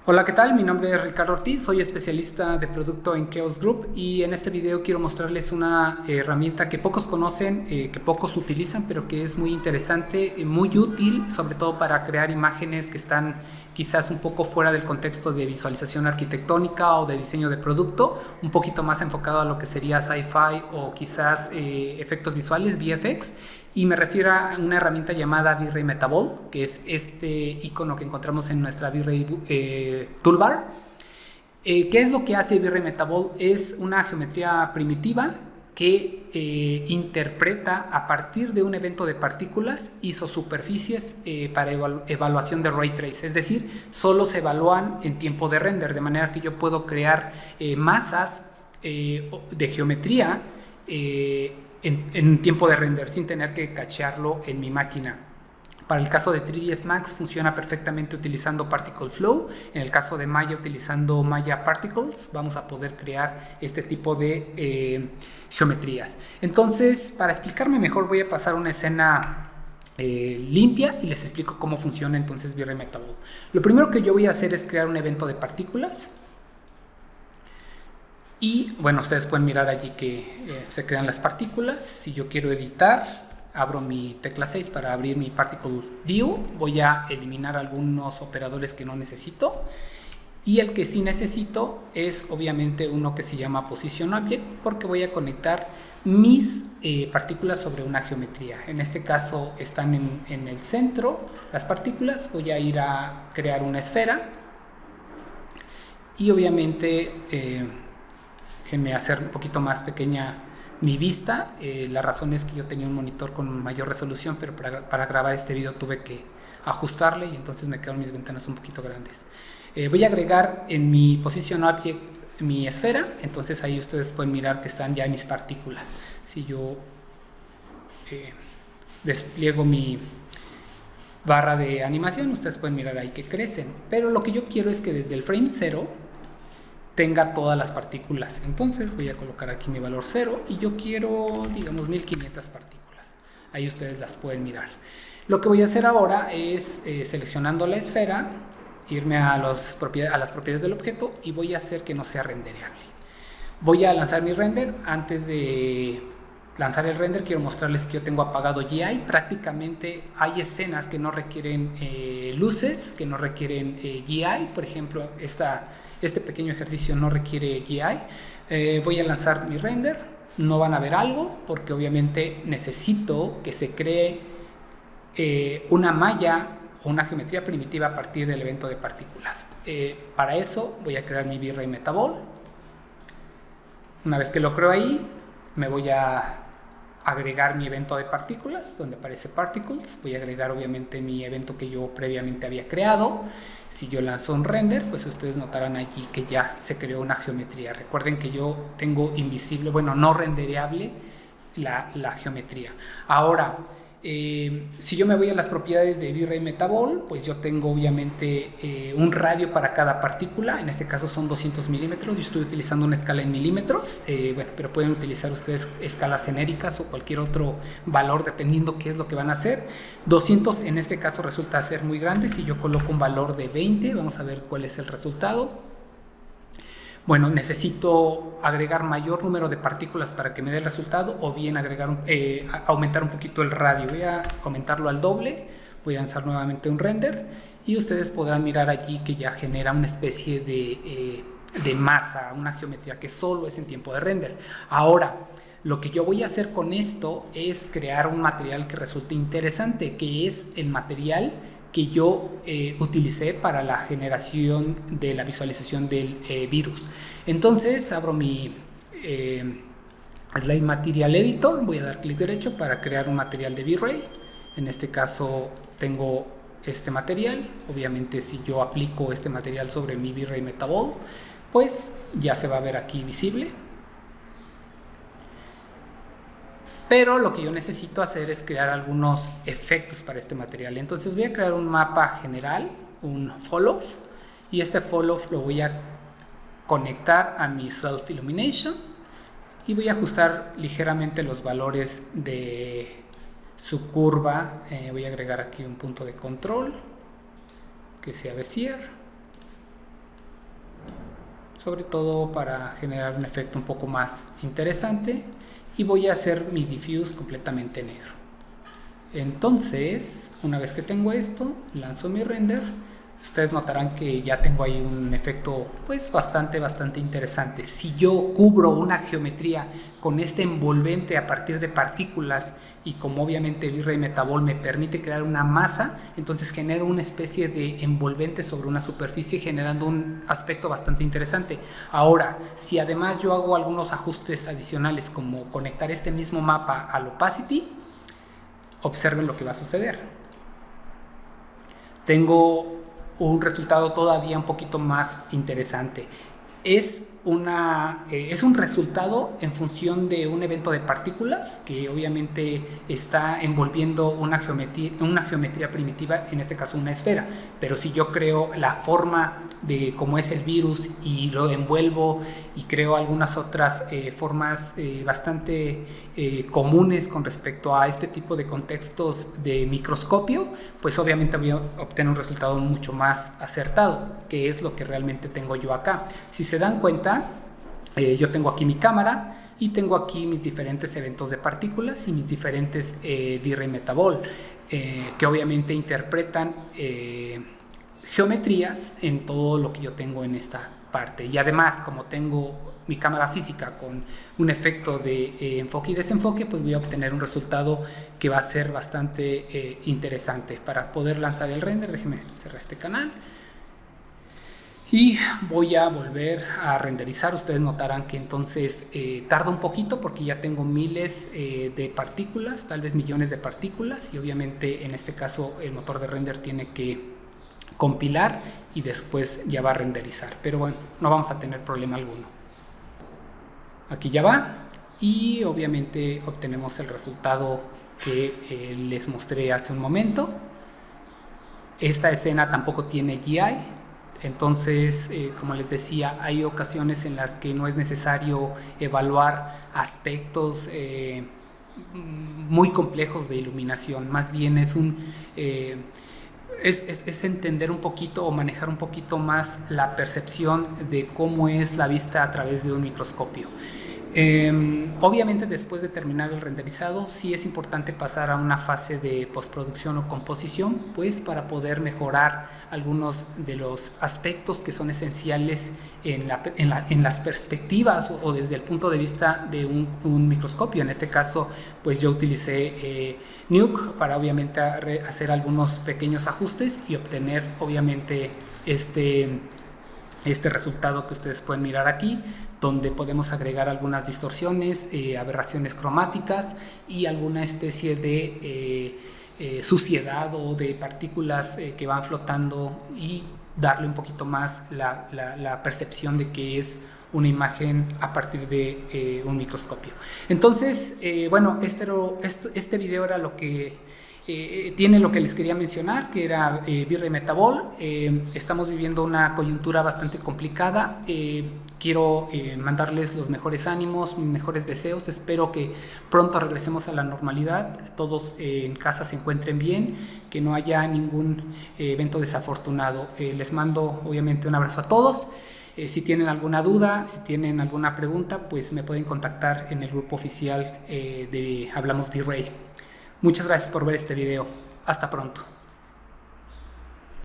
Hola, ¿qué tal? Mi nombre es Ricardo Ortiz, soy especialista de producto en Chaos Group y en este video quiero mostrarles una herramienta que pocos conocen, que pocos utilizan, pero que es muy interesante, muy útil, sobre todo para crear imágenes que están quizás un poco fuera del contexto de visualización arquitectónica o de diseño de producto, un poquito más enfocado a lo que sería sci-fi o quizás efectos visuales, VFX. Y me refiero a una herramienta llamada V-Ray Metaball, que es este icono que encontramos en nuestra V-Ray Toolbar. ¿Qué es lo que hace V-Ray Metaball? Es una geometría primitiva que interpreta a partir de un evento de partículas isosuperficies para evaluación de ray trace, es decir, solo se evalúan en tiempo de render, de manera que yo puedo crear masas de geometría en tiempo de render sin tener que cachearlo en mi máquina. Para el caso de 3ds Max funciona perfectamente utilizando Particle Flow. En el caso de Maya, utilizando Maya Particles, vamos a poder crear este tipo de geometrías. Entonces, para explicarme mejor, voy a pasar una escena limpia y les explico cómo funciona entonces V-Ray Metaball. Lo primero que yo voy a hacer es crear un evento de partículas. Y bueno, ustedes pueden mirar allí que se crean las partículas. Si yo quiero editar, abro mi tecla 6 para abrir mi Particle View. Voy a eliminar algunos operadores que no necesito. Y el que sí necesito es obviamente uno que se llama Position Object, porque voy a conectar mis partículas sobre una geometría. En este caso están en el centro las partículas. Voy a ir a crear una esfera. Y obviamente déjenme hacer un poquito más pequeña mi vista. La razón es que yo tenía un monitor con mayor resolución, pero para grabar este video tuve que ajustarle y entonces me quedaron mis ventanas un poquito grandes. Voy a agregar en mi Position Object mi esfera, entonces ahí ustedes pueden mirar que están ya mis partículas. Si yo despliego mi barra de animación, ustedes pueden mirar ahí que crecen, pero lo que yo quiero es que desde el frame 0 tenga todas las partículas. Entonces voy a colocar aquí mi valor 0 y yo quiero, digamos, 1500 partículas. Ahí ustedes las pueden mirar. Lo que voy a hacer ahora es, seleccionando la esfera, irme a las propiedades del objeto y voy a hacer que no sea rendereable. Voy a lanzar mi render. Antes de lanzar el render, quiero mostrarles que yo tengo apagado GI. Prácticamente hay escenas que no requieren luces, que no requieren GI. Por ejemplo, este pequeño ejercicio no requiere GI. Voy a lanzar mi render. No van a ver algo porque obviamente necesito que se cree una malla o una geometría primitiva a partir del evento de partículas. Para eso voy a crear mi V-Ray Metaball. Una vez que lo creo ahí, me voy a agregar mi evento de partículas, donde aparece Particles. Voy a agregar obviamente mi evento que yo previamente había creado. Si yo lanzo un render, pues ustedes notarán allí que ya se creó una geometría. Recuerden que yo tengo invisible, bueno, no rendereable la geometría. Ahora, si yo me voy a las propiedades de V-Ray Metaball, pues yo tengo obviamente un radio para cada partícula. En este caso son 200 milímetros. Yo estoy utilizando una escala en milímetros, bueno, pero pueden utilizar ustedes escalas genéricas o cualquier otro valor dependiendo qué es lo que van a hacer. 200 en este caso resulta ser muy grande. Si yo coloco un valor de 20, vamos a ver cuál es el resultado. Bueno, necesito agregar mayor número de partículas para que me dé el resultado, o bien aumentar un poquito el radio. Voy a aumentarlo al doble, voy a lanzar nuevamente un render y ustedes podrán mirar allí que ya genera una especie de masa, una geometría que solo es en tiempo de render. Ahora, lo que yo voy a hacer con esto es crear un material que resulte interesante, que es el material que yo utilicé para la generación de la visualización del virus. Entonces abro mi Slide Material Editor, voy a dar clic derecho para crear un material de V-Ray. En este caso tengo este material. Obviamente si yo aplico este material sobre mi V-Ray Metaball, pues ya se va a ver aquí visible. Pero lo que yo necesito hacer es crear algunos efectos para este material. Entonces voy a crear un mapa general, un follow, y este follow lo voy a conectar a mi Self Illumination y voy a ajustar ligeramente los valores de su curva. Voy a agregar aquí un punto de control que sea Bezier. sobre todo para generar un efecto un poco más interesante, y voy a hacer mi diffuse completamente negro. Entonces, una vez que tengo esto, lanzo mi render. Ustedes notarán que ya tengo ahí un efecto pues bastante interesante. Si yo cubro una geometría con este envolvente a partir de partículas, y como obviamente V-Ray Metabol me permite crear una masa, entonces genero una especie de envolvente sobre una superficie, generando un aspecto bastante interesante. Ahora, si además yo hago algunos ajustes adicionales, como conectar este mismo mapa al opacity, observen lo que va a suceder. Tengo un resultado todavía un poquito más interesante. Es un resultado en función de un evento de partículas que obviamente está envolviendo una geometría primitiva, en este caso una esfera. Pero si yo creo la forma de cómo es el virus y lo envuelvo y creo algunas otras formas bastante comunes con respecto a este tipo de contextos de microscopio, pues obviamente voy a obtener un resultado mucho más acertado, que es lo que realmente tengo yo acá. Si se dan cuenta, yo tengo aquí mi cámara y tengo aquí mis diferentes eventos de partículas y mis diferentes V-Ray Metabol, que obviamente interpretan geometrías en todo lo que yo tengo en esta parte. Y además, como tengo mi cámara física con un efecto de enfoque y desenfoque, pues voy a obtener un resultado que va a ser bastante interesante. Para poder lanzar el render, déjenme cerrar este canal y voy a volver a renderizar. Ustedes notarán que entonces tarda un poquito porque ya tengo miles de partículas, tal vez millones de partículas, y obviamente en este caso el motor de render tiene que compilar y después ya va a renderizar, pero bueno, no vamos a tener problema alguno. Aquí ya va, y obviamente obtenemos el resultado que les mostré hace un momento. Esta escena tampoco tiene GI, entonces como les decía, hay ocasiones en las que no es necesario evaluar aspectos muy complejos de iluminación, más bien es entender un poquito o manejar un poquito más la percepción de cómo es la vista a través de un microscopio. Obviamente, después de terminar el renderizado, sí es importante pasar a una fase de postproducción o composición, pues para poder mejorar algunos de los aspectos que son esenciales en las perspectivas o desde el punto de vista de un microscopio. En este caso, pues yo utilicé Nuke para obviamente hacer algunos pequeños ajustes y obtener obviamente este resultado que ustedes pueden mirar aquí, donde podemos agregar algunas distorsiones, aberraciones cromáticas y alguna especie de suciedad o de partículas que van flotando, y darle un poquito más la percepción de que es una imagen a partir de un microscopio. Entonces, bueno, este video era lo que tiene lo que les quería mencionar, que era V-Ray Metabol. Estamos viviendo una coyuntura bastante complicada. Quiero mandarles los mejores ánimos, mis mejores deseos. Espero que pronto regresemos a la normalidad, todos en casa se encuentren bien, que no haya ningún evento desafortunado. Les mando obviamente un abrazo a todos. Si tienen alguna duda, si tienen alguna pregunta, pues me pueden contactar en el grupo oficial de Hablamos V-Ray. Muchas gracias por ver este video. Hasta pronto.